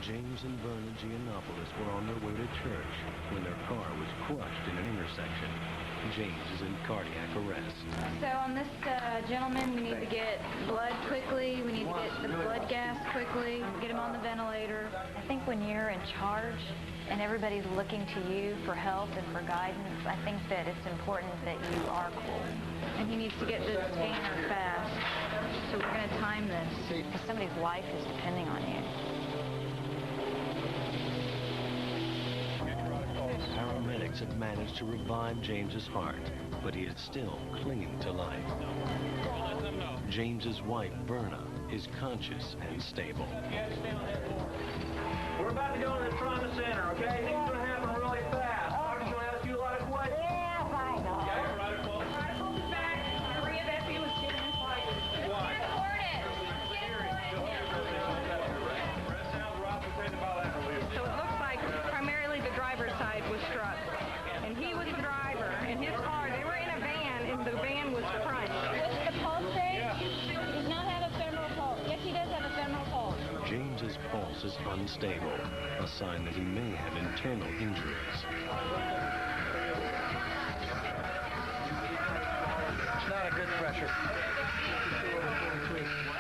James and Verna Giannopoulos were on their way to church when their car was crushed in an intersection. James is in cardiac arrest. So on this gentleman, we need to get blood quickly. We need to get the blood gas quickly, get him on the ventilator. I think when you're in charge and everybody's looking to you for help and for guidance, I think that it's important that you are cool. And he needs to get this painter fast. So we're going to time this. Because somebody's life is depending on you. Paramedics have managed to revive James's heart, but he is still clinging to life. James's wife, Verna, is conscious and stable. We're about to go to the trauma center, okay? Things are going to happen really fast. Doctor's going to ask you a lot of questions. Yes, I know. Yeah, right, well. Pull back. Maria, that view is getting inflated. Why? So it looks like primarily the driver's side was struck. And he was the driver. In his car, they were in a van, and the van was the front. What's the pulse rate? He does not have a femoral pulse. Yes, he does have a femoral pulse. James's pulse is unstable, a sign that he may have internal injuries. It's not a good pressure.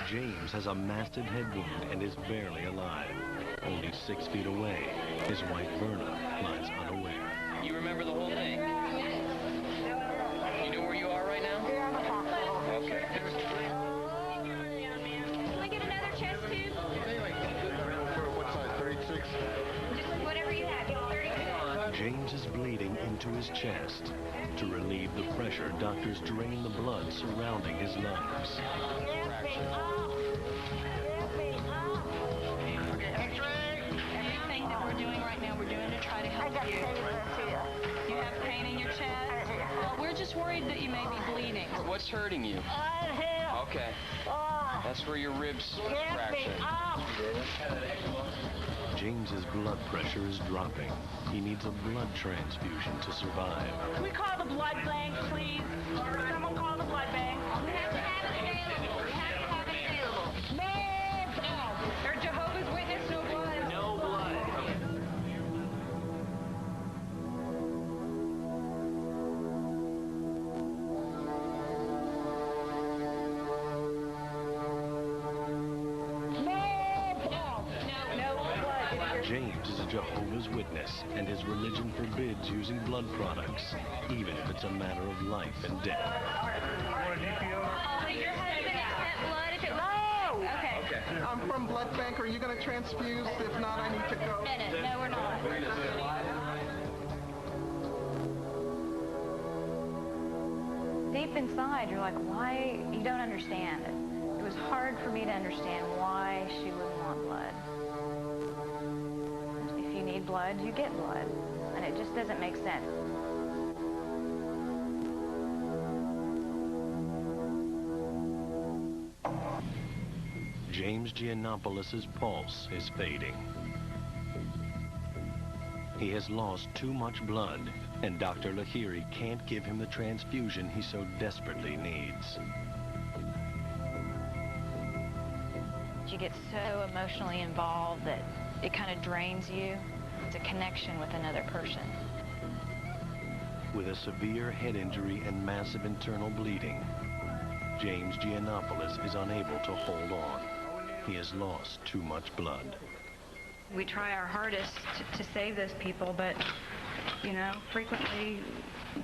James has a massive head wound and is barely alive. Only 6 feet away, his wife Verna lies unaware. You remember the whole thing? You know where you are right now? Okay. Can I get another chest tube? What size, 36? Just whatever you have. Get 32. James is bleeding into his chest. To relieve the pressure, doctors drain the blood surrounding his lungs. Everything that we're doing right now, we're doing to try to help you. You have pain in your chest? Well, we're just worried that you may be bleeding. What's hurting you? Okay. That's where your ribs fractured. James's blood pressure is dropping. He needs a blood transfusion to survive. Can we call the blood bank, please? Someone call the blood bank. We have to have it available. We have to have it available. Man, They're Jehovah's Witness, no blood. No blood. No blood. James is a Jehovah's Witness, and his religion forbids using blood products, even if it's a matter of life and death. So your husband accept blood if it was... Okay. I'm from blood bank. Are you going to transfuse? If not, I need to go. No, we're not. Deep inside, you're like, why? You don't understand it. It was hard for me to understand why she wouldn't want blood. If you need blood, you get blood. And it just doesn't make sense. James Giannopoulos' pulse is fading. He has lost too much blood, and Dr. Lahiri can't give him the transfusion he so desperately needs. You get so emotionally involved that it kind of drains you. It's a connection with another person. With a severe head injury and massive internal bleeding, James Giannopoulos is unable to hold on. He has lost too much blood. We try our hardest to save those people, but, you know, frequently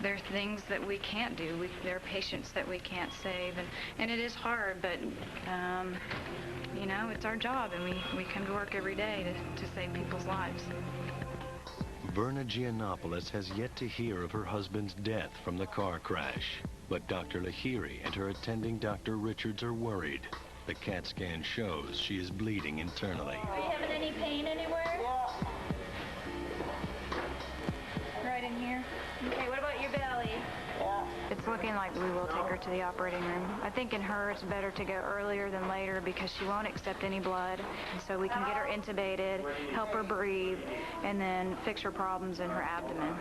there are things that we can't do. There are patients that we can't save, and it is hard, but, you know, it's our job, and we come to work every day to save people's lives. Verna Giannopoulos has yet to hear of her husband's death from the car crash, but Dr. Lahiri and her attending Dr. Richards are worried. The CAT scan shows she is bleeding internally. Are you having any pain anywhere? Right in here? Okay, what about your belly? It's looking like we will take her to the operating room. I think in her it's better to go earlier than later because she won't accept any blood. And so we can get her intubated, help her breathe, and then fix her problems in her abdomen.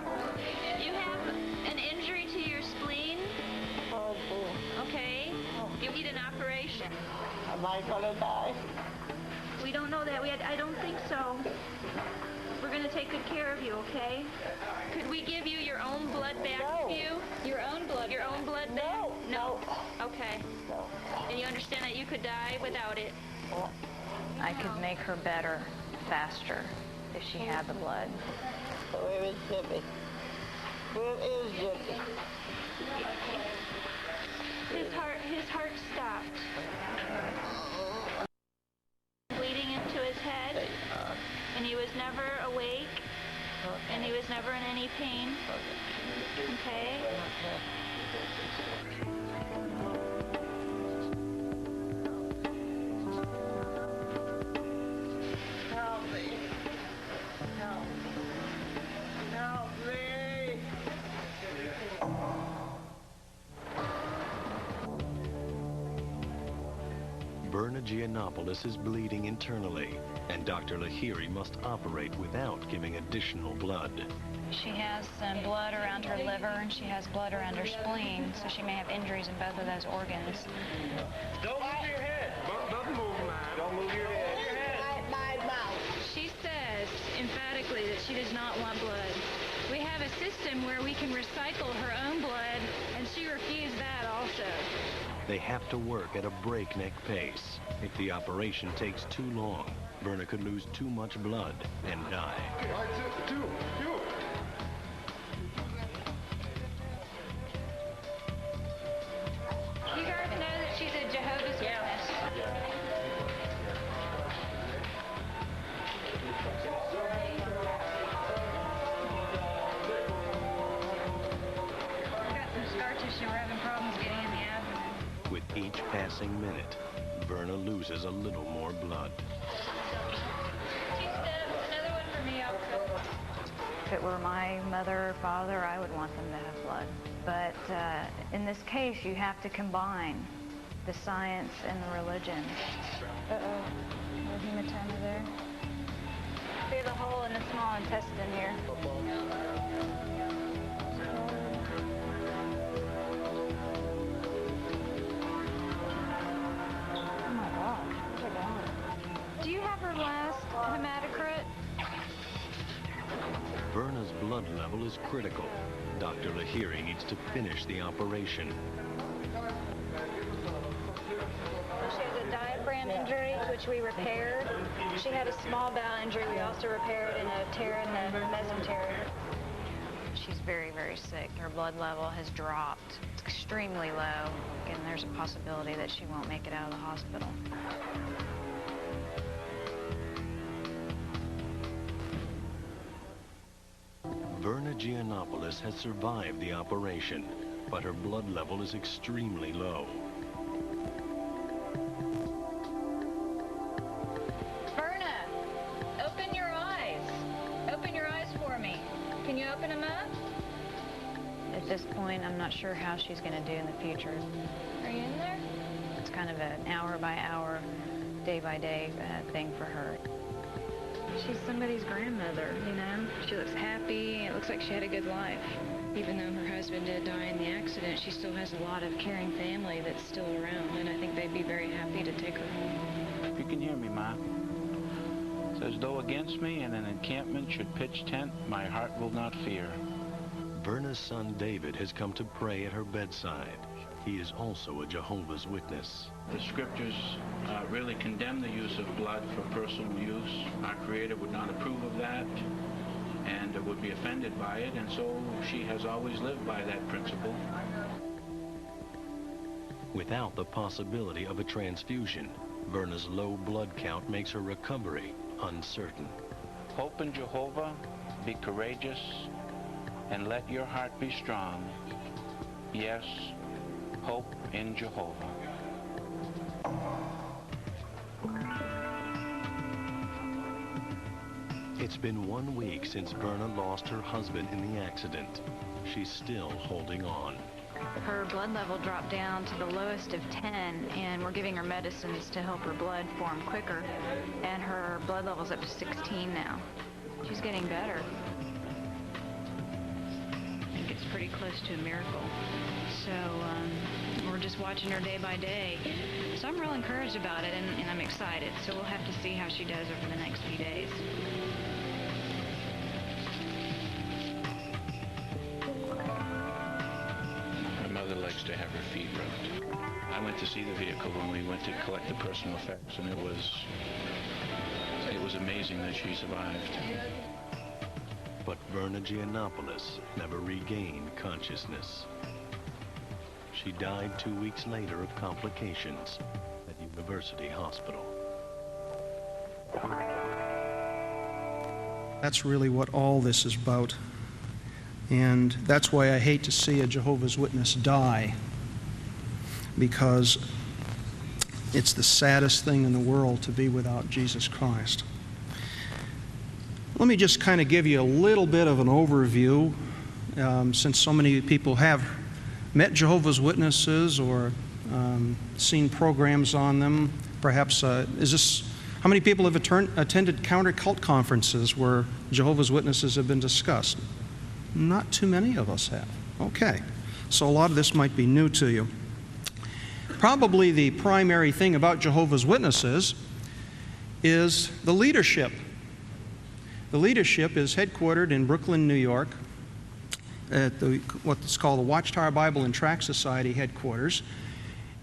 You have an injury to your spleen? Okay. You need an operation. Am I gonna die? We don't know that. I don't think so. take good care of you, okay? Could we give you your own blood back to you? Your own blood? Your own blood back? No. Okay. No. And you understand that you could die without it? I could make her better, faster, if she had the blood. Where is Jimmy? Where is Jimmy? His heart stopped. Bleeding into his head, and he was never awake, and he was never in any pain. Okay? Help me. Help me. Help me. Verna Giannopoulos is bleeding internally, and Dr. Lahiri must operate without giving additional blood. She has some blood around her liver, and she has blood around her spleen, so she may have injuries in both of those organs. Don't move your head. Don't move, man. Don't move your head. My mouth. She says emphatically that she does not want blood. We have a system where we can recycle her own blood, and she refused that also. They have to work at a breakneck pace. If the operation takes too long, Verna could lose too much blood and die. Two. You guys know that she's a Jehovah's Witness. We've got some scar tissue. We're having problems getting in the abdomen. With each passing minute, Verna loses a little more blood. Another one for me, also. If it were my mother or father, I would want them to have blood. But in this case, you have to combine the science and the religion. Uh-oh, no hematoma there. See the hole in the small intestine here. Oh my gosh, where's it going? Do you have her last hematocrit? Verna's blood level is critical. Dr. Lahiri needs to finish the operation. She has a diaphragm injury, which we repaired. She had a small bowel injury we also repaired, and a tear in the mesentery. She's very, very sick. Her blood level has dropped. It's extremely low, and there's a possibility that she won't make it out of the hospital. Verna Giannopoulos has survived the operation, but her blood level is extremely low. Verna, open your eyes. Open your eyes for me. Can you open them up? At this point, I'm not sure how she's going to do in the future. Are you in there? It's kind of an hour-by-hour, day-by-day thing for her. She's somebody's grandmother, you know? She looks happy. It looks like she had a good life. Even though her husband did die in the accident, she still has a lot of caring family that's still around, and I think they'd be very happy to take her home. If you can hear me, Ma. It says, though against me in an encampment should pitch tent, my heart will not fear. Verna's son David has come to pray at her bedside. He is also a Jehovah's Witness. The scriptures really condemn the use of blood for personal use. Our Creator would not approve of that and would be offended by it, and so she has always lived by that principle. Without the possibility of a transfusion, Verna's low blood count makes her recovery uncertain. Hope in Jehovah, be courageous, and let your heart be strong. Yes, hope in Jehovah. It's been 1 week since Verna lost her husband in the accident. She's still holding on. Her blood level dropped down to the lowest of 10, and we're giving her medicines to help her blood form quicker. And her blood level's up to 16 now. She's getting better. I think it's pretty close to a miracle. So we're just watching her day by day. So I'm real encouraged about it, and I'm excited. So we'll have to see how she does over the next few days. have her feet rubbed. I went to see the vehicle when we went to collect the personal effects, and it was amazing that she survived. But Verna Giannopoulos never regained consciousness. She died 2 weeks later of complications at University Hospital. That's really what all this is about. And that's why I hate to see a Jehovah's Witness die, because it's the saddest thing in the world to be without Jesus Christ. Let me just kind of give you a little bit of an overview, since so many people have met Jehovah's Witnesses or seen programs on them. Perhaps, how many people have attended counter-cult conferences where Jehovah's Witnesses have been discussed? Not too many of us have. Okay, so a lot of this might be new to you. Probably the primary thing about Jehovah's Witnesses is the leadership. The leadership is headquartered in Brooklyn, New York, at what's called the Watchtower Bible and Tract Society headquarters.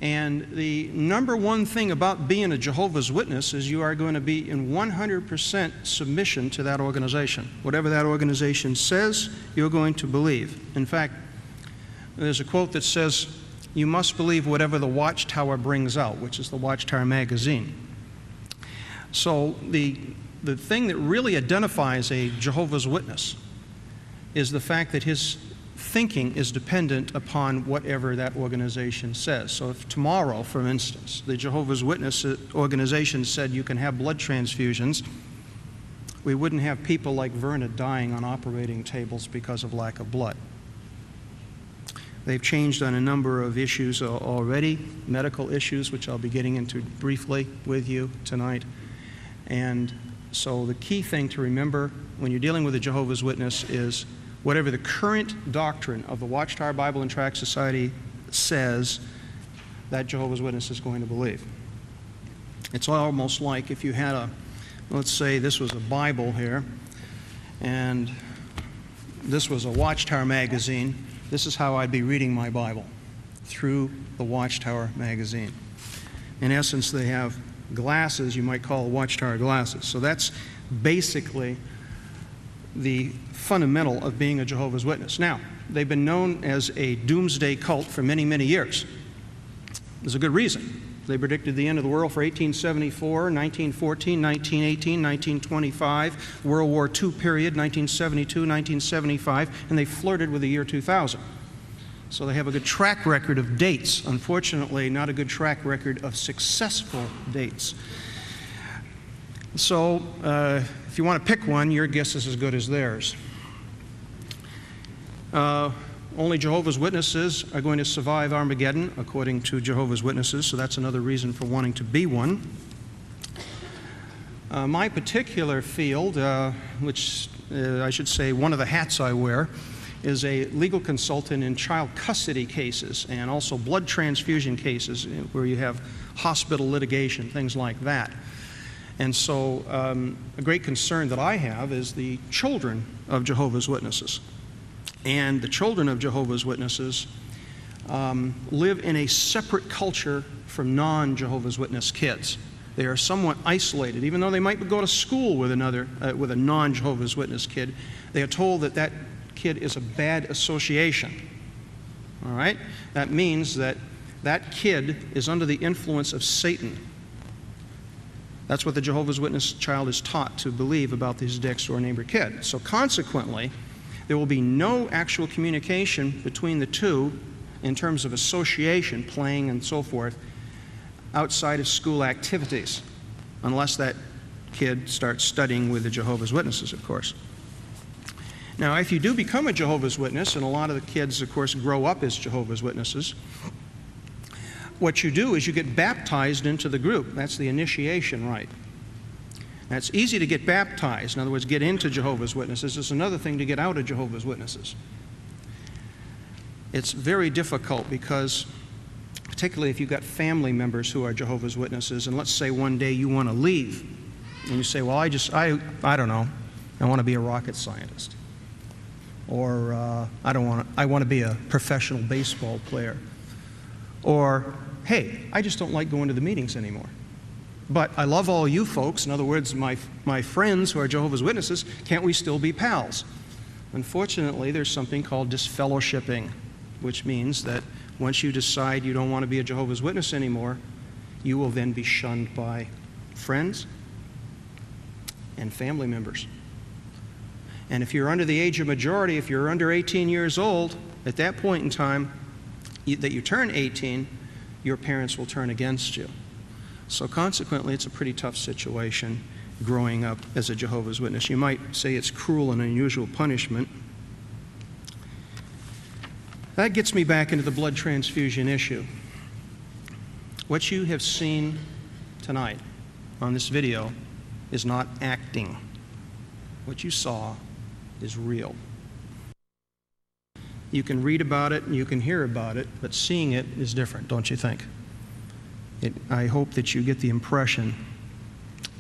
And the number one thing about being a Jehovah's Witness is you are going to be in 100% submission to that organization. Whatever that organization says, you're going to believe. In fact, there's a quote that says, "You must believe whatever the Watchtower brings out," which is the Watchtower magazine. So the thing that really identifies a Jehovah's Witness is the fact that his thinking is dependent upon whatever that organization says. So if tomorrow, for instance, the Jehovah's Witness organization said you can have blood transfusions, we wouldn't have people like Verna dying on operating tables because of lack of blood. They've changed on a number of issues already, medical issues, which I'll be getting into briefly with you tonight. And so the key thing to remember when you're dealing with a Jehovah's Witness is whatever the current doctrine of the Watchtower Bible and Tract Society says, that Jehovah's Witness is going to believe. It's almost like if you had let's say this was a Bible here, and this was a Watchtower magazine, this is how I'd be reading my Bible, through the Watchtower magazine. In essence, they have glasses you might call Watchtower glasses. So that's basically the fundamental of being a Jehovah's Witness. Now, they've been known as a doomsday cult for many, many years. There's a good reason. They predicted the end of the world for 1874, 1914, 1918, 1925, World War II period, 1972, 1975, and they flirted with the year 2000. So they have a good track record of dates. Unfortunately, not a good track record of successful dates. So if you want to pick one, your guess is as good as theirs. Only Jehovah's Witnesses are going to survive Armageddon, according to Jehovah's Witnesses, so that's another reason for wanting to be one. My particular field, which I should say one of the hats I wear, is a legal consultant in child custody cases and also blood transfusion cases where you have hospital litigation, things like that. And so a great concern that I have is the children of Jehovah's Witnesses. And the children of Jehovah's Witnesses live in a separate culture from non-Jehovah's Witness kids. They are somewhat isolated. Even though they might go to school with a non-Jehovah's Witness kid, they are told that that kid is a bad association. All right? That means that that kid is under the influence of Satan. That's what the Jehovah's Witness child is taught to believe about this next-door neighbor kid. So consequently, there will be no actual communication between the two in terms of association, playing, and so forth, outside of school activities, unless that kid starts studying with the Jehovah's Witnesses, of course. Now, if you do become a Jehovah's Witness, and a lot of the kids, of course, grow up as Jehovah's Witnesses, what you do is you get baptized into the group. That's the initiation rite. Now, it's easy to get baptized, in other words, get into Jehovah's Witnesses. It's another thing to get out of Jehovah's Witnesses. It's very difficult because, particularly if you've got family members who are Jehovah's Witnesses, and let's say one day you want to leave, and you say, well, I don't know, I want to be a rocket scientist. Or I want to be a professional baseball player. Or, hey, I just don't like going to the meetings anymore. But I love all you folks, in other words, my friends who are Jehovah's Witnesses, can't we still be pals? Unfortunately, there's something called disfellowshipping, which means that once you decide you don't want to be a Jehovah's Witness anymore, you will then be shunned by friends and family members. And if you're under the age of majority, if you're under 18 years old, at that point in time that you turn 18, your parents will turn against you. So consequently, it's a pretty tough situation growing up as a Jehovah's Witness. You might say it's cruel and unusual punishment. That gets me back into the blood transfusion issue. What you have seen tonight on this video is not acting. What you saw is real. You can read about it and you can hear about it, but seeing it is different, don't you think? I hope that you get the impression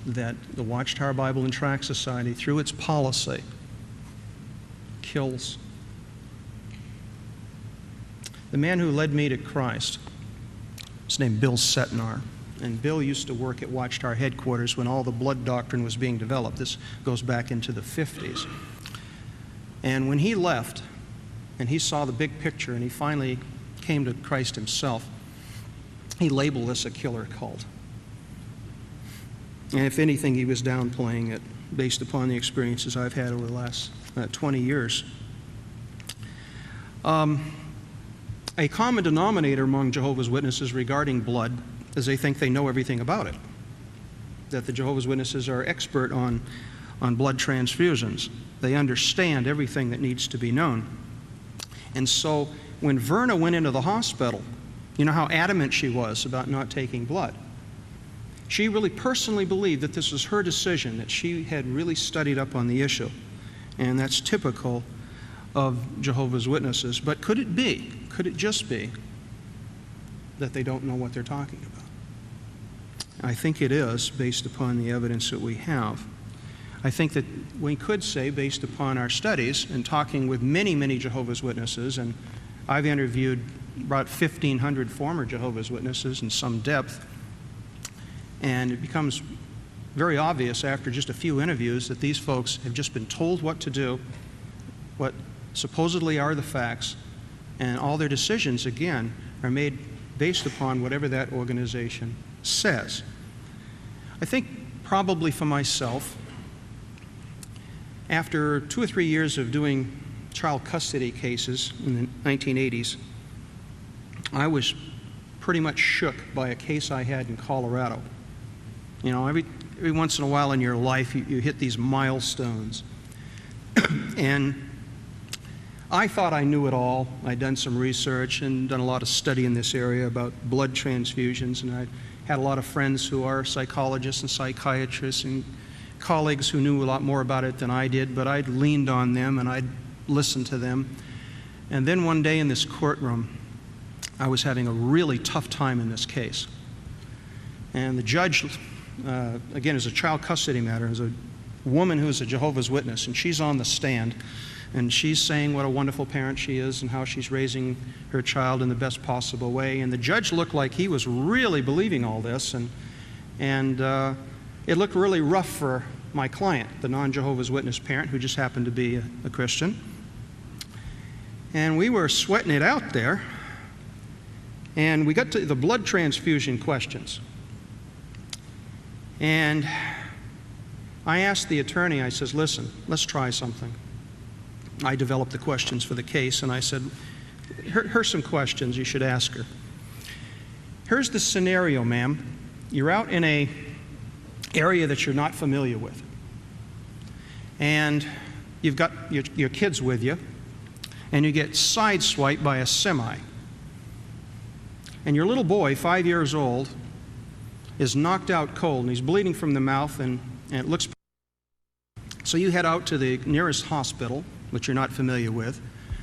that the Watchtower Bible and Tract Society, through its policy, kills. The man who led me to Christ was named Bill Setnar. And Bill used to work at Watchtower headquarters when all the blood doctrine was being developed. This goes back into the 50s. And when he left, and he saw the big picture, and he finally came to Christ himself, he labeled this a killer cult. And if anything, he was downplaying it based upon the experiences I've had over the last 20 years. A common denominator among Jehovah's Witnesses regarding blood is they think they know everything about it, that the Jehovah's Witnesses are expert on blood transfusions. They understand everything that needs to be known. And so when Verna went into the hospital, you know how adamant she was about not taking blood. She really personally believed that this was her decision, that she had really studied up on the issue. And that's typical of Jehovah's Witnesses. But could it just be that they don't know what they're talking about? I think it is, based upon the evidence that we have. I think that we could say, based upon our studies and talking with many, many Jehovah's Witnesses, and I've interviewed about 1,500 former Jehovah's Witnesses in some depth, and it becomes very obvious after just a few interviews that these folks have just been told what to do, what supposedly are the facts, and all their decisions, again, are made based upon whatever that organization says. I think probably for myself, after 2 or 3 years of doing child custody cases in the 1980s, I was pretty much shook by a case I had in Colorado. You know, every once in a while in your life, you hit these milestones. And I thought I knew it all. I'd done some research and done a lot of study in this area about blood transfusions, and I had a lot of friends who are psychologists and psychiatrists and colleagues who knew a lot more about it than I did, but I'd leaned on them and I'd listened to them. And then one day in this courtroom, I was having a really tough time in this case. And the judge, again, is a child custody matter, is a woman who's a Jehovah's Witness, and she's on the stand, and she's saying what a wonderful parent she is and how she's raising her child in the best possible way. And the judge looked like he was really believing all this, and it looked really rough for my client, the non-Jehovah's Witness parent who just happened to be a Christian. And we were sweating it out there, and we got to the blood transfusion questions. And I asked the attorney, I says, listen, let's try something. I developed the questions for the case, and I said, here's some questions you should ask her. Here's the scenario, ma'am. You're out in an area that you're not familiar with, and you've got your kids with you, and you get sideswiped by a semi. And your little boy, 5 years old, is knocked out cold, and he's bleeding from the mouth, and it looks... So you head out to the nearest hospital, which you're not familiar with.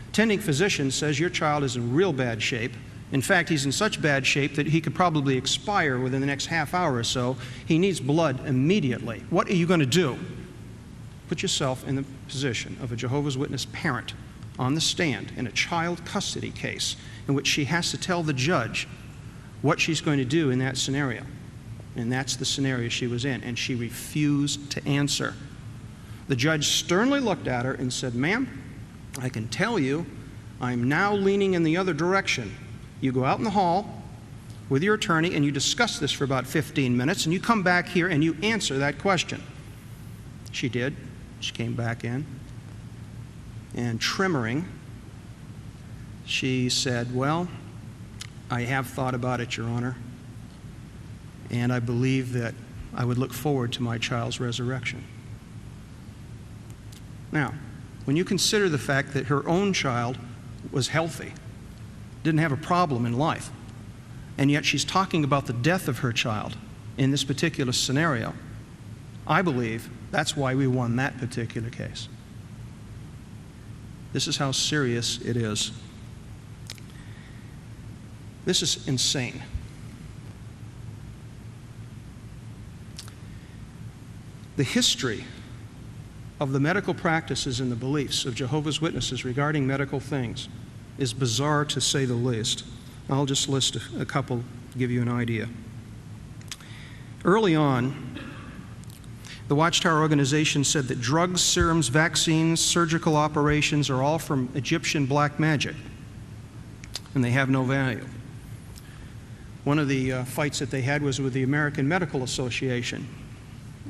Attending physician says your child is in real bad shape. In fact, he's in such bad shape that he could probably expire within the next half hour or so. He needs blood immediately. What are you going to do? Put yourself in the position of a Jehovah's Witness parent on the stand in a child custody case in which she has to tell the judge what she's going to do in that scenario. And that's the scenario she was in, and she refused to answer. The judge sternly looked at her and said, "Ma'am, I can tell you I'm now leaning in the other direction. You go out in the hall with your attorney and you discuss this for about 15 minutes, and you come back here and you answer that question." She did. She came back in, and tremoring, she said, "Well, I have thought about it, Your Honor, and I believe that I would look forward to my child's resurrection." Now, when you consider the fact that her own child was healthy, didn't have a problem in life, and yet she's talking about the death of her child in this particular scenario, I believe that's why we won that particular case. This is how serious it is. This is insane. The history of the medical practices and the beliefs of Jehovah's Witnesses regarding medical things is bizarre, to say the least. I'll just list a couple to give you an idea. Early on, the Watchtower organization said that drugs, serums, vaccines, surgical operations are all from Egyptian black magic, and they have no value. One of the fights that they had was with the American Medical Association,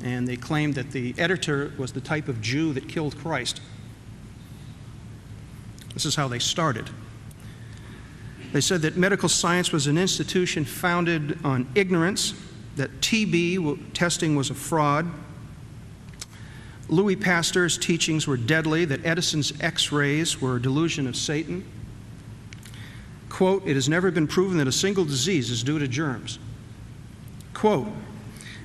and they claimed that the editor was the type of Jew that killed Christ. This is how they started. They said that medical science was an institution founded on ignorance, that TB testing was a fraud, Louis Pasteur's teachings were deadly, that Edison's X-rays were a delusion of Satan. Quote, "It has never been proven that a single disease is due to germs." Quote,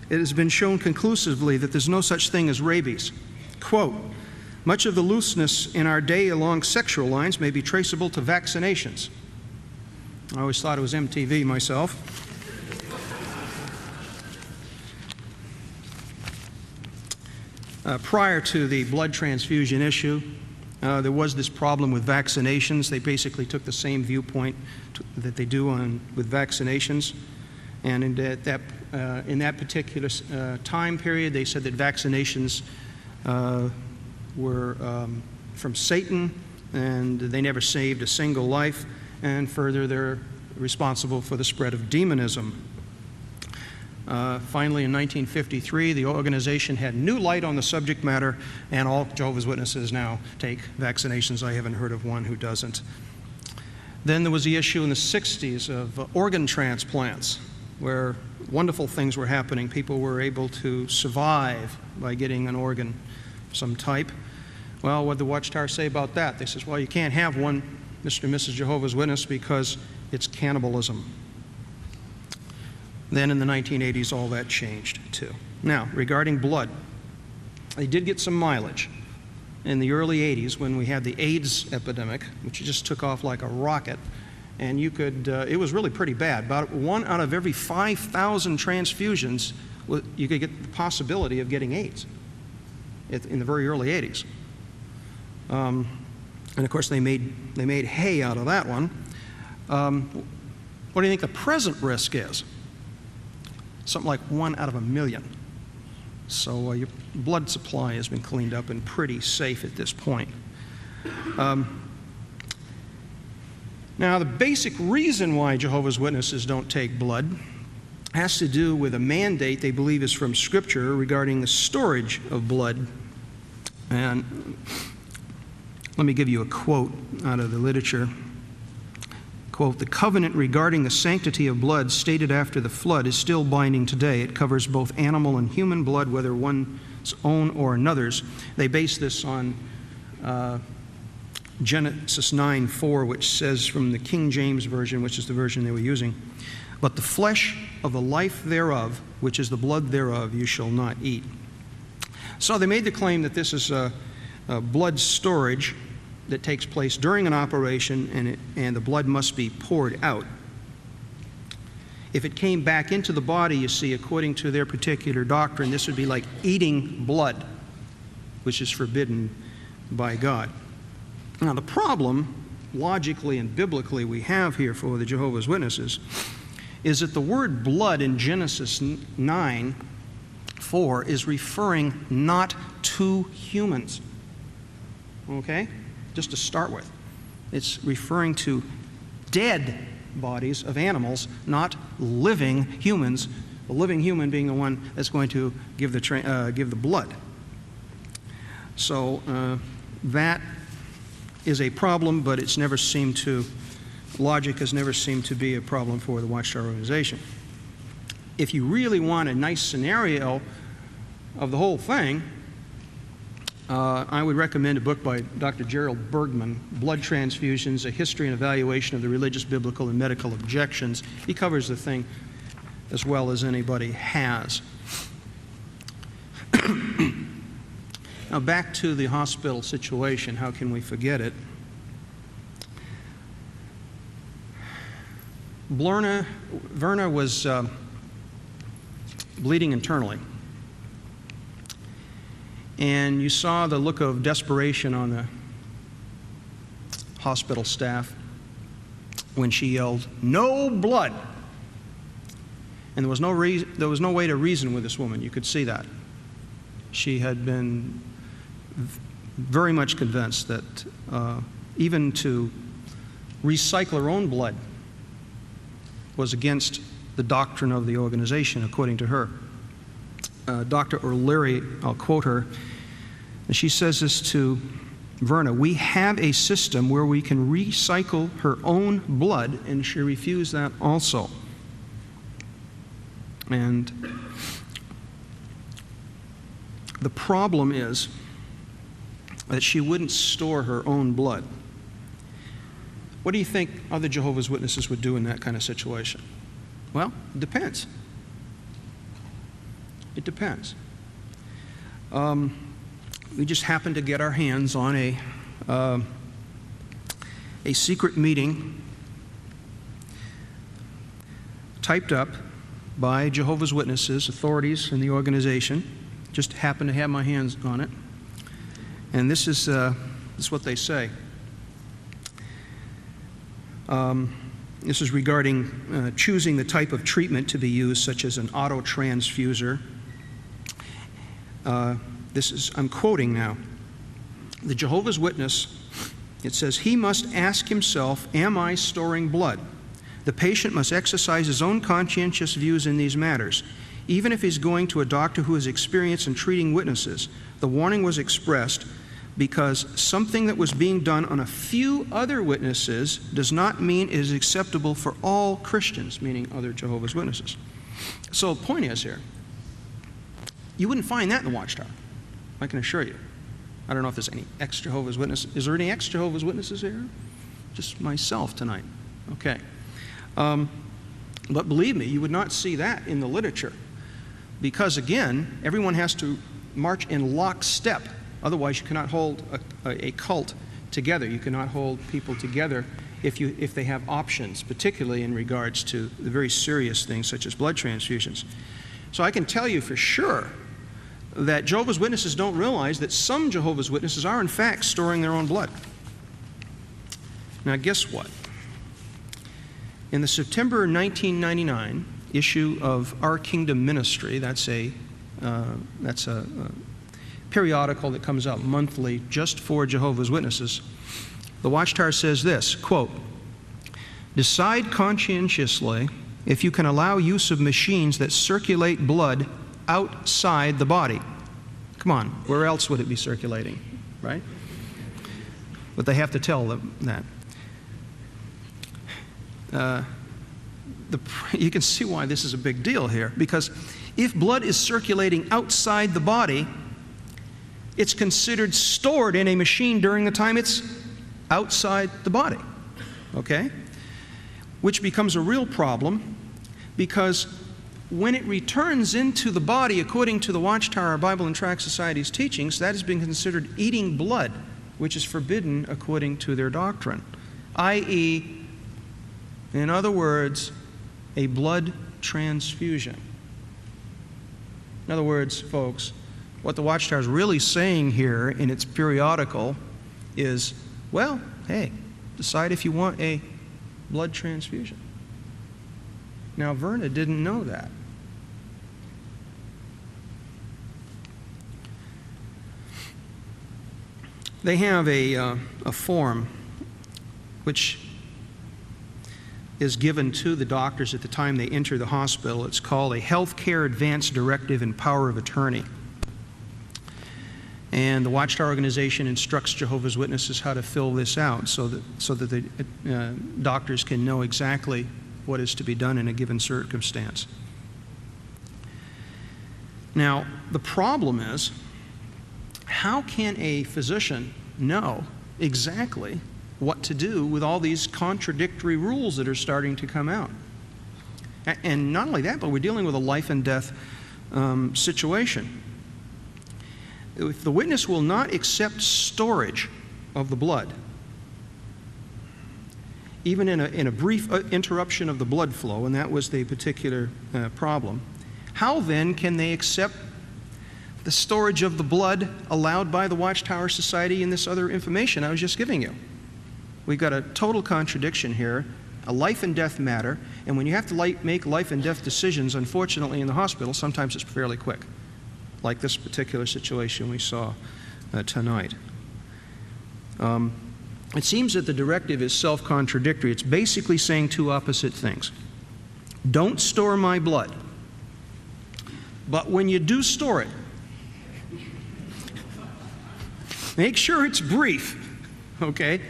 "It has been shown conclusively that there's no such thing as rabies." Quote, "Much of the looseness in our day along sexual lines may be traceable to vaccinations." I always thought it was MTV myself. Prior to the blood transfusion issue, there was this problem with vaccinations. They basically took the same viewpoint that they do with vaccinations. And in that particular time period, they said that vaccinations were from Satan, and they never saved a single life. And further, they're responsible for the spread of demonism. Finally, in 1953, the organization had new light on the subject matter, and all Jehovah's Witnesses now take vaccinations. I haven't heard of one who doesn't. Then there was the issue in the 60s of organ transplants, where wonderful things were happening. People were able to survive by getting an organ of some type. Well, what did the Watchtower say about that? They says, well, you can't have one, Mr. and Mrs. Jehovah's Witness, because it's cannibalism. Then in the 1980s, all that changed too. Now, regarding blood, they did get some mileage in the early 80s when we had the AIDS epidemic, which just took off like a rocket. And you could, it was really pretty bad. About 1 out of every 5,000 transfusions, you could get the possibility of getting AIDS in the very early 80s. And of course, they made hay out of that one. What do you think the present risk is? Something like 1 out of 1,000,000. So your blood supply has been cleaned up and pretty safe at this point. Now, the basic reason why Jehovah's Witnesses don't take blood has to do with a mandate they believe is from Scripture regarding the storage of blood. And let me give you a quote out of the literature. Quote, "The covenant regarding the sanctity of blood stated after the flood is still binding today. It covers both animal and human blood, whether one's own or another's." They base this on Genesis 9:4, which says from the King James Version, which is the version they were using, "But the flesh of the life thereof, which is the blood thereof, you shall not eat." So they made the claim that this is a blood storage that takes place during an operation, and the blood must be poured out. If it came back into the body, you see, according to their particular doctrine, this would be like eating blood, which is forbidden by God. Now, the problem, logically and biblically, we have here for the Jehovah's Witnesses is that the word blood in Genesis 9:4 is referring not to humans. Okay? Just to start with. It's referring to dead bodies of animals, not living humans. The living human being the one that's going to give the blood. So that is a problem, but it's never seemed to, logic has never seemed to be a problem for the Watchtower organization. If you really want a nice scenario of the whole thing, I would recommend a book by Dr. Gerald Bergman, Blood Transfusions, A History and Evaluation of the Religious, Biblical, and Medical Objections. He covers the thing as well as anybody has. Now back to the hospital situation. How can we forget it? Verna was bleeding internally. And you saw the look of desperation on the hospital staff when she yelled, "No blood!" And there was no way to reason with this woman. You could see that. She had been very much convinced that even to recycle her own blood was against the doctrine of the organization, according to her. Dr. O'Leary, I'll quote her, and she says this to Verna: "We have a system where we can recycle her own blood," and she refused that also. And the problem is that she wouldn't store her own blood. What do you think other Jehovah's Witnesses would do in that kind of situation? Well, it depends. It depends. We just happened to get our hands on a secret meeting typed up by Jehovah's Witnesses, authorities in the organization. Just happened to have my hands on it. And this is what they say. This is regarding choosing the type of treatment to be used, such as an autotransfuser. I'm quoting now. The Jehovah's Witness, it says, "He must ask himself, am I storing blood? The patient must exercise his own conscientious views in these matters. Even if he's going to a doctor who has experience in treating witnesses, the warning was expressed because something that was being done on a few other witnesses does not mean it is acceptable for all Christians," meaning other Jehovah's Witnesses. So the point is here, you wouldn't find that in the Watchtower, I can assure you. I don't know if there's any ex-Jehovah's Witnesses. Is there any ex-Jehovah's Witnesses here? Just myself tonight. Okay. But believe me, you would not see that in the literature. Because again, everyone has to march in lockstep. Otherwise, you cannot hold a cult together. You cannot hold people together if they have options, particularly in regards to the very serious things such as blood transfusions. So I can tell you for sure that Jehovah's Witnesses don't realize that some Jehovah's Witnesses are in fact storing their own blood. Now guess what? In the September 1999 issue of Our Kingdom Ministry, that's a periodical that comes out monthly just for Jehovah's Witnesses, the Watchtower says this, quote, "Decide conscientiously if you can allow use of machines that circulate blood outside the body." Come on, where else would it be circulating, right? But they have to tell them that. You can see why this is a big deal here, because if blood is circulating outside the body, it's considered stored in a machine during the time it's outside the body, okay? Which becomes a real problem, because when it returns into the body, according to the Watchtower Bible and Tract Society's teachings, that has been considered eating blood, which is forbidden according to their doctrine, i.e., in other words, a blood transfusion. In other words, folks, what the Watchtower is really saying here in its periodical is, well, hey, decide if you want a blood transfusion. Now, Verna didn't know that. They have a form which is given to the doctors at the time they enter the hospital. It's called a Healthcare Advance Directive and Power of Attorney. And the Watchtower organization instructs Jehovah's Witnesses how to fill this out so that the doctors can know exactly what is to be done in a given circumstance. Now, the problem is, how can a physician know exactly what to do with all these contradictory rules that are starting to come out? And not only that, but we're dealing with a life and death situation. If the witness will not accept storage of the blood, even in a brief interruption of the blood flow, and that was the particular problem, how then can they accept the storage of the blood allowed by the Watchtower Society and this other information I was just giving you? We've got a total contradiction here, a life and death matter, and when you have to make life and death decisions, unfortunately in the hospital, sometimes it's fairly quick, like this particular situation we saw tonight. It seems that the directive is self-contradictory. It's basically saying two opposite things. Don't store my blood, but when you do store it, make sure it's brief, okay?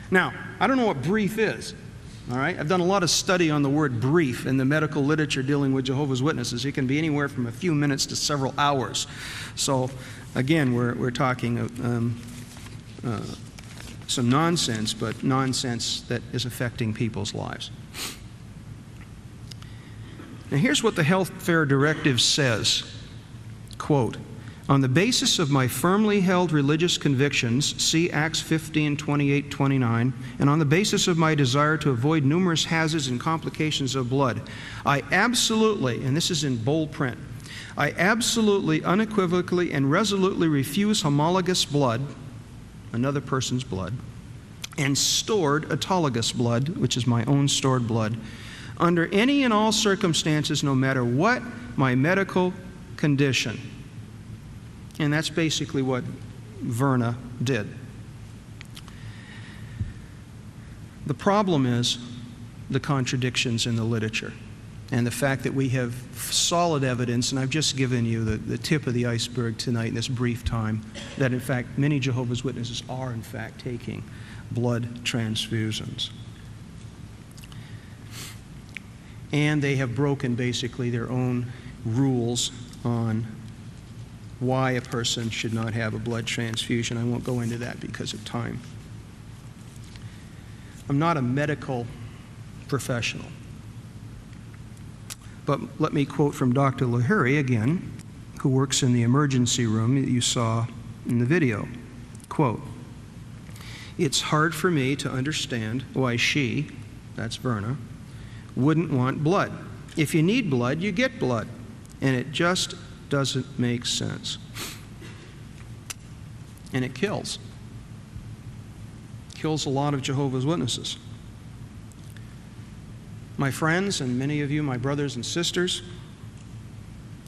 Now, I don't know what brief is, all right? I've done a lot of study on the word brief in the medical literature dealing with Jehovah's Witnesses. It can be anywhere from a few minutes to several hours. So, again, we're talking some nonsense, but nonsense that is affecting people's lives. Now, here's what the Health Fair Directive says, quote, on the basis of my firmly held religious convictions, see Acts 15, 28, 29, and on the basis of my desire to avoid numerous hazards and complications of blood, I absolutely, and this is in bold print, I absolutely, unequivocally, and resolutely refuse homologous blood, another person's blood, and stored autologous blood, which is my own stored blood, under any and all circumstances, no matter what my medical condition. And that's basically what Verna did. The problem is the contradictions in the literature and the fact that we have solid evidence, and I've just given you the tip of the iceberg tonight in this brief time, that in fact many Jehovah's Witnesses are in fact taking blood transfusions. And they have broken basically their own rules on why a person should not have a blood transfusion. I won't go into that because of time. I'm not a medical professional. But let me quote from Dr. Lahiri again, who works in the emergency room that you saw in the video. Quote, it's hard for me to understand why she, that's Verna, wouldn't want blood. If you need blood, you get blood. And it just doesn't make sense. And it kills. Kills a lot of Jehovah's Witnesses. My friends, and many of you, my brothers and sisters,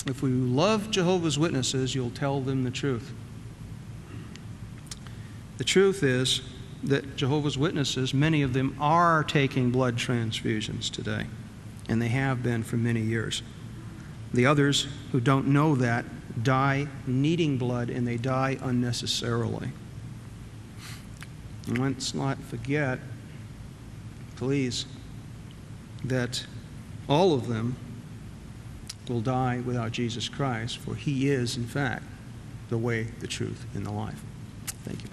if we love Jehovah's Witnesses, you'll tell them the truth. The truth is that Jehovah's Witnesses, many of them are taking blood transfusions today, and they have been for many years. The others who don't know that die needing blood, and they die unnecessarily. And let's not forget, please, that all of them will die without Jesus Christ, for He is, in fact, the way, the truth, and the life. Thank you.